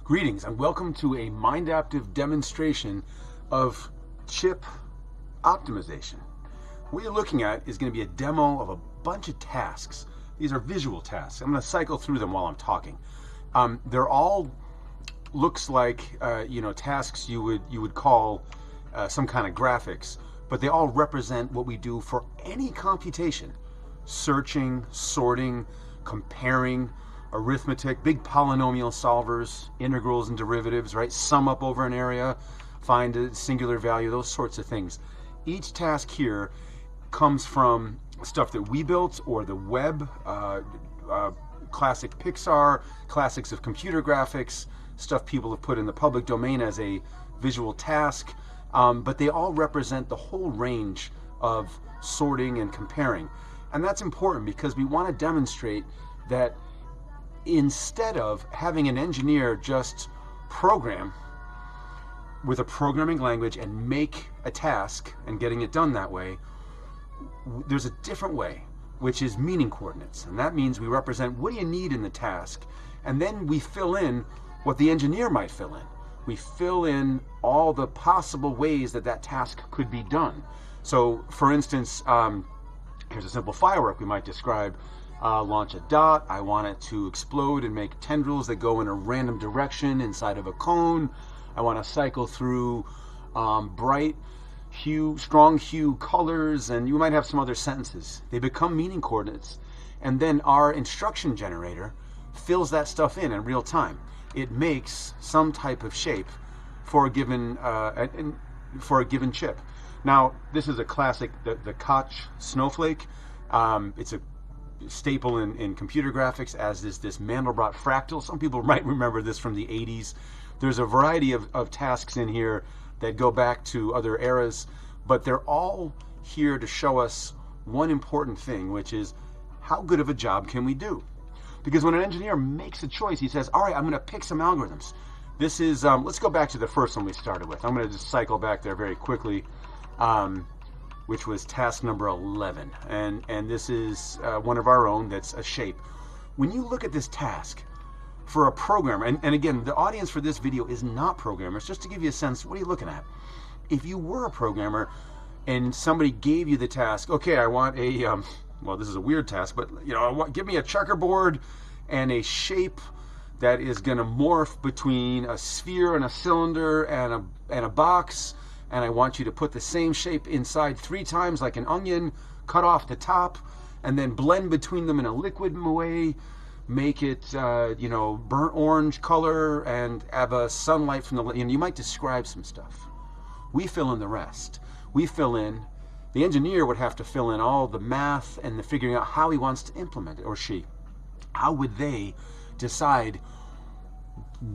Greetings and welcome to a MindAptiv demonstration of chip optimization. What you're looking at is going to be a demo of a bunch of tasks. These are visual tasks. I'm going to cycle through them while I'm talking. They're all looks like tasks you would call some kind of graphics, but they all represent what we do for any computation: searching, sorting, comparing, arithmetic, big polynomial solvers, integrals and derivatives, right? Sum up over an area, find a singular value, those sorts of things. Each task here comes from stuff that we built or the web, classic Pixar, classics of computer graphics, stuff people have put in the public domain as a visual task, but they all represent the whole range of sorting and comparing. And that's important because we want to demonstrate that instead of having an engineer just program with a programming language and make a task and getting it done that way, there's a different way, which is meaning coordinates. And that means we represent what do you need in the task, and then we fill in what the engineer might fill in. We fill in all the possible ways that that task could be done. So for instance, here's a simple firework we might describe. Launch a dot. I want it to explode and make tendrils that go in a random direction inside of a cone. I want to cycle through bright hue, strong hue colors, and you might have some other sentences. They become meaning coordinates, and then our instruction generator fills that stuff in real time. It makes some type of shape for a given chip. Now, this is a classic, the Koch snowflake. It's a staple in computer graphics, as is this Mandelbrot fractal. Some people might remember this from the 80s. There's a variety of tasks in here that go back to other eras, but they're all here to show us one important thing, which is how good of a job can we do? Because when an engineer makes a choice, he says, all right, I'm going to pick some algorithms. This is, let's go back to the first one we started with. I'm going to just cycle back there very quickly. Which was task number 11. And this is one of our own that's a shape. When you look at this task for a programmer, and again, the audience for this video is not programmers, just to give you a sense, what are you looking at? If you were a programmer and somebody gave you the task, okay, I want a, well, this is a weird task, but give me a checkerboard and a shape that is gonna morph between a sphere and a cylinder and a box, and I want you to put the same shape inside 3 times like an onion, cut off the top, and then blend between them in a liquid way, make it, burnt orange color, and have a sunlight from the, you might describe some stuff. We fill in the rest. We fill in, the engineer would have to fill in all the math and the figuring out how he wants to implement it, or she. How would they decide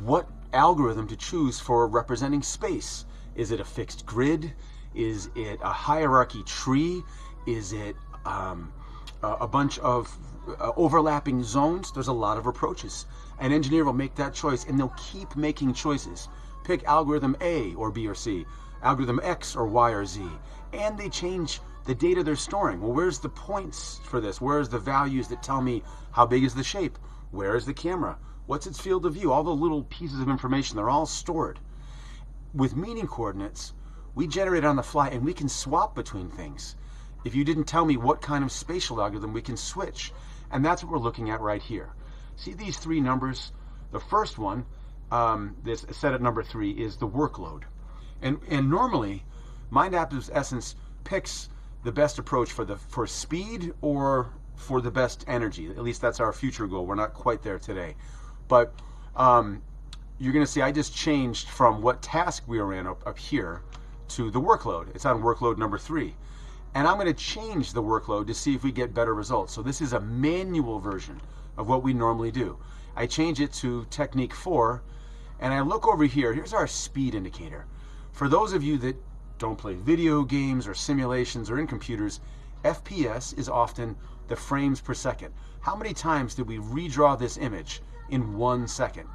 what algorithm to choose for representing space? Is it a fixed grid? Is it a hierarchy tree? Is it a bunch of overlapping zones? There's a lot of approaches. An engineer will make that choice, and they'll keep making choices. Pick algorithm A or B or C, algorithm X or Y or Z, and they change the data they're storing. Well, where's the points for this? Where's the values that tell me how big is the shape? Where is the camera? What's its field of view? All the little pieces of information, they're all stored. With meaning coordinates, we generate on the fly, and we can swap between things. If you didn't tell me what kind of spatial algorithm, we can switch. And that's what we're looking at right here. See these 3 numbers? The first one, this set at number 3, is the workload. And normally, MindAptiv's essence picks the best approach for speed or for the best energy. At least that's our future goal. We're not quite there today. But you're going to see I just changed from what task we were in up here to the workload. It's on workload number 3. And I'm going to change the workload to see if we get better results. So this is a manual version of what we normally do. I change it to technique 4, and I look over here. Here's our speed indicator. For those of you that don't play video games or simulations or in computers, FPS is often the frames per second. How many times did we redraw this image in 1 second?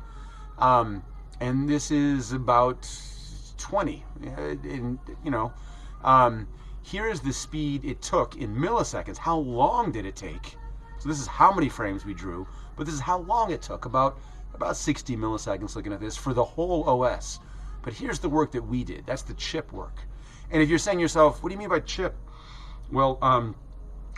And this is about 20. Here is the speed it took in milliseconds. How long did it take? So this is how many frames we drew, but this is how long it took, about about 60 milliseconds looking at this for the whole OS. But here's the work that we did. That's the chip work. And if you're saying to yourself, what do you mean by chip? Well, I'm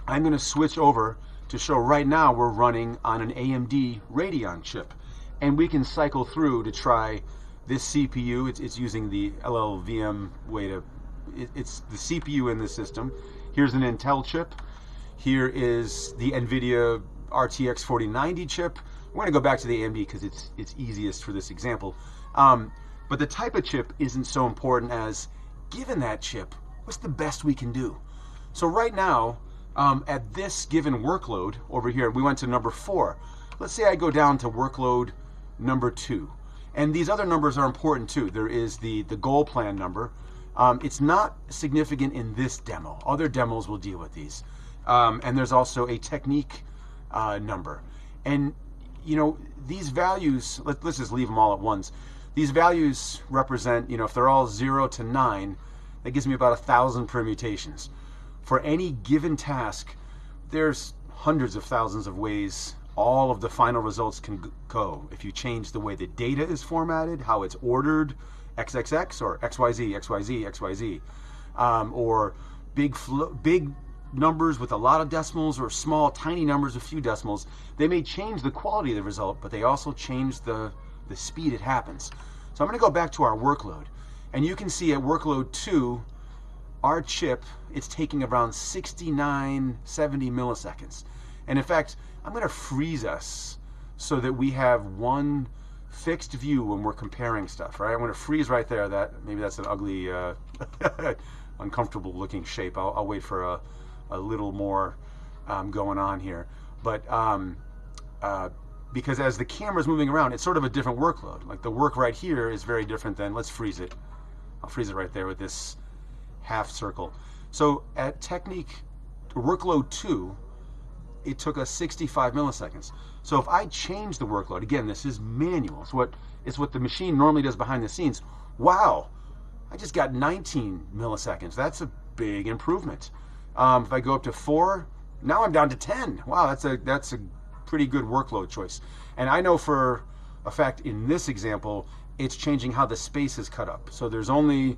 going to switch over to show right now we're running on an AMD Radeon chip. And we can cycle through to try this CPU. It's using the LLVM way to, it's the CPU in the system. Here's an Intel chip. Here is the NVIDIA RTX 4090 chip. We're going to go back to the AMD because it's easiest for this example. But the type of chip isn't so important as, given that chip, what's the best we can do? So right now, at this given workload over here, we went to number 4. Let's say I go down to workload number 2. And these other numbers are important too. There is the goal plan number. It's not significant in this demo. Other demos will deal with these. And there's also a technique number. And you know, these values, let's just leave them all at once. These values represent, you know, if they're all 0 to 9, that gives me about 1,000 permutations. For any given task, there's hundreds of thousands of ways all of the final results can go. If you change the way the data is formatted, how it's ordered, XXX or XYZ, XYZ, XYZ, or big numbers with a lot of decimals or small, tiny numbers with few decimals, they may change the quality of the result, but they also change the speed it happens. So I'm going to go back to our workload. And you can see at workload 2, our chip, it's taking around 69, 70 milliseconds. And in fact, I'm going to freeze us so that we have one fixed view when we're comparing stuff, right? I'm going to freeze right there. Maybe that's an ugly, uncomfortable looking shape. I'll wait for a little more going on here. But because as the camera's moving around, it's sort of a different workload. Like the work right here is very different than, let's freeze it. I'll freeze it right there with this half circle. So at technique workload 2, it took us 65 milliseconds. So if I change the workload, again, this is manual. It's what the machine normally does behind the scenes. Wow, I just got 19 milliseconds. That's a big improvement. If I go up to 4, now I'm down to 10. Wow, that's a pretty good workload choice. And I know for a fact in this example, it's changing how the space is cut up. So there's changing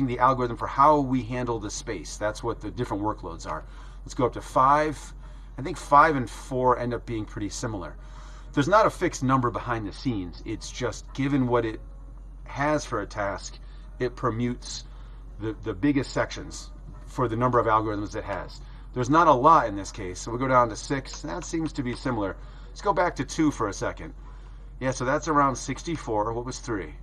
the algorithm for how we handle the space. That's what the different workloads are. Let's go up to 5. I think 5 and 4 end up being pretty similar. There's not a fixed number behind the scenes. It's just given what it has for a task, it permutes the biggest sections for the number of algorithms it has. There's not a lot in this case, so we'll go down to 6. That seems to be similar. Let's go back to 2 for a second. Yeah, so that's around 64. What was 3?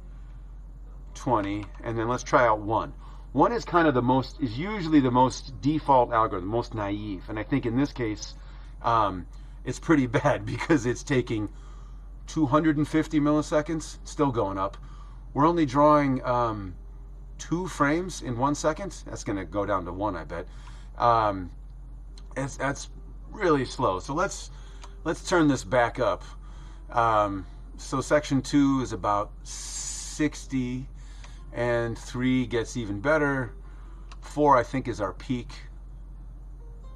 20. And then let's try out 1. 1 is kind of is usually the most default algorithm, most naive. And I think in this case, it's pretty bad because it's taking 250 milliseconds, still going up. We're only drawing 2 frames in 1 second. That's going to go down to 1, I bet. That's really slow. So let's turn this back up. So section 2 is about 60. And 3 gets even better. 4, I think, is our peak.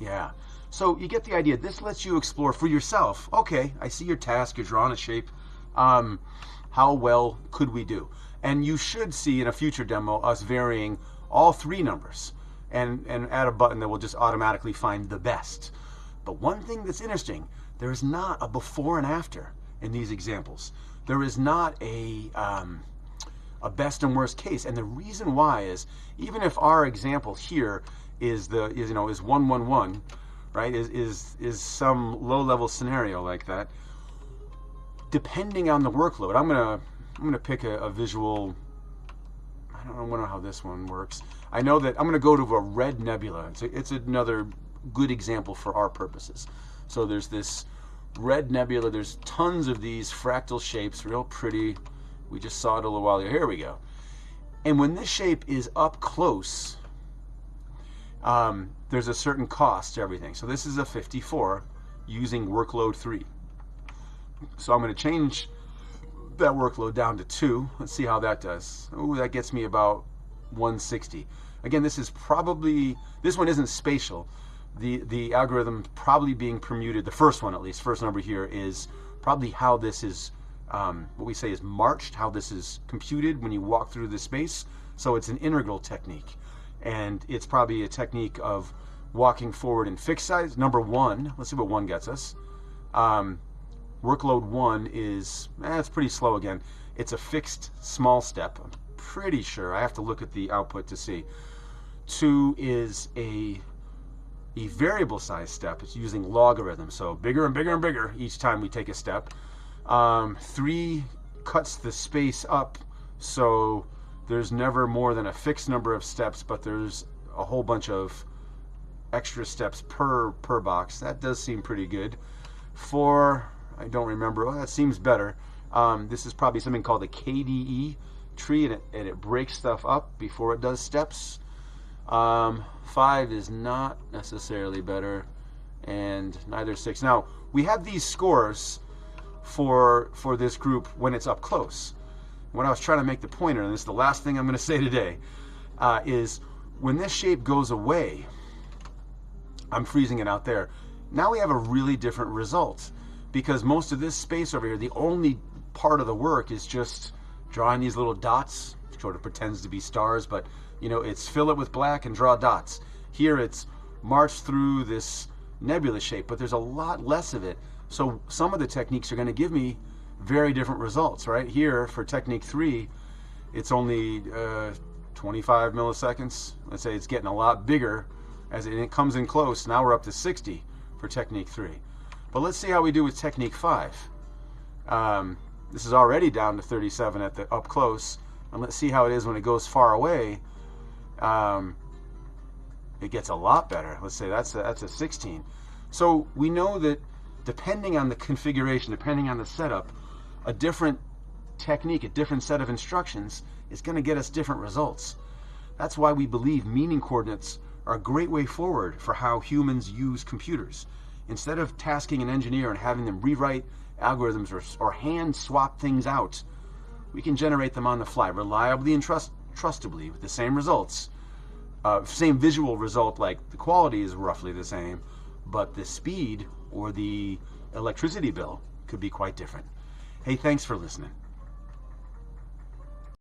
Yeah. So you get the idea. This lets you explore for yourself. Okay, I see your task. You're drawing a shape. How well could we do? And you should see in a future demo us varying all 3 numbers and add a button that will just automatically find the best. But one thing that's interesting, there is not a before and after in these examples. There is not a best and worst case, and the reason why is even if our example here is 111, right? Is some low-level scenario like that. Depending on the workload, I'm gonna pick a visual. I don't know how this one works. I know that I'm gonna go to a red nebula. It's another good example for our purposes. So there's this red nebula. There's tons of these fractal shapes, real pretty. We just saw it a little while ago. Here we go. And when this shape is up close, there's a certain cost to everything. So this is a 54 using workload 3. So I'm going to change that workload down to 2. Let's see how that does. Oh, that gets me about 160. Again, this one isn't spatial. The algorithm probably being permuted, the first one at least, first number here is probably how this is, what we say is marched, how this is computed when you walk through the space. So it's an integral technique. And it's probably a technique of walking forward in fixed size. Number one, let's see what one gets us. Workload one is, it's pretty slow again. It's a fixed small step. I'm pretty sure. I have to look at the output to see. Two is a variable size step. It's using logarithms, so bigger and bigger and bigger each time we take a step. Three cuts the space up, so there's never more than a fixed number of steps, but there's a whole bunch of extra steps per box. That does seem pretty good. Four, I don't remember. Well, that seems better. This is probably something called a KDE tree, and it breaks stuff up before it does steps. Five is not necessarily better, and neither is six. Now, we have these scores for this group when it's up close. When I was trying to make the pointer, and this is the last thing I'm going to say today, is when this shape goes away, I'm freezing it out there. Now we have a really different result, because most of this space over here, the only part of the work is just drawing these little dots, sort of pretends to be stars, but you know, it's fill it with black and draw dots. Here it's march through this nebula shape, but there's a lot less of it. So some of the techniques are going to give me very different results, right? Here for technique 3, it's only 25 milliseconds. Let's say it's getting a lot bigger as it comes in close. Now we're up to 60 for technique 3. But let's see how we do with technique 5. This is already down to 37 at the up close, and let's see how it is when it goes far away. It gets a lot better. Let's say that's a 16. So we know that depending on the configuration, depending on the setup, a different technique, a different set of instructions is going to get us different results. That's why we believe meaning coordinates are a great way forward for how humans use computers. Instead of tasking an engineer and having them rewrite algorithms or hand swap things out, we can generate them on the fly, reliably and trustably, with the same results. Same visual result, like the quality is roughly the same, but the speed or the electricity bill could be quite different. Hey, thanks for listening.